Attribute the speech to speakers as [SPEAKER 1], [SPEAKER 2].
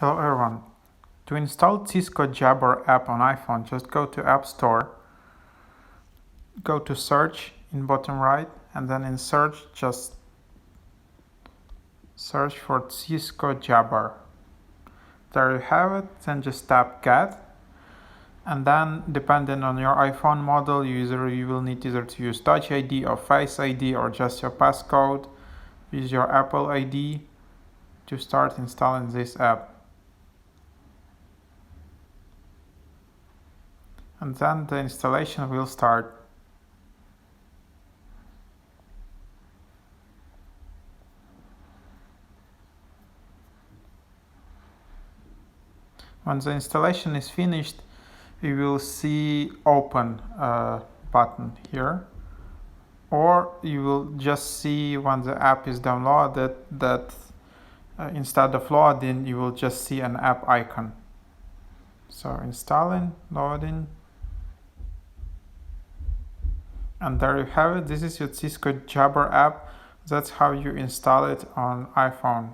[SPEAKER 1] Hello everyone. To install Cisco Jabber app on iPhone, just go to App Store, go to Search in bottom right, and then in Search just search for Cisco Jabber. There you have it. Then just tap Get, and then depending on your iPhone model, you will need either to use Touch ID or Face ID or just your passcode. Use your Apple ID to start installing this app. And then the installation will start. When the installation is finished, you will see Open button here, or you will just see when the app is downloaded that instead of loading, you will just see an app icon. So installing, loading, and there you have it. This is your Cisco Jabber app. That's how you install it on iPhone.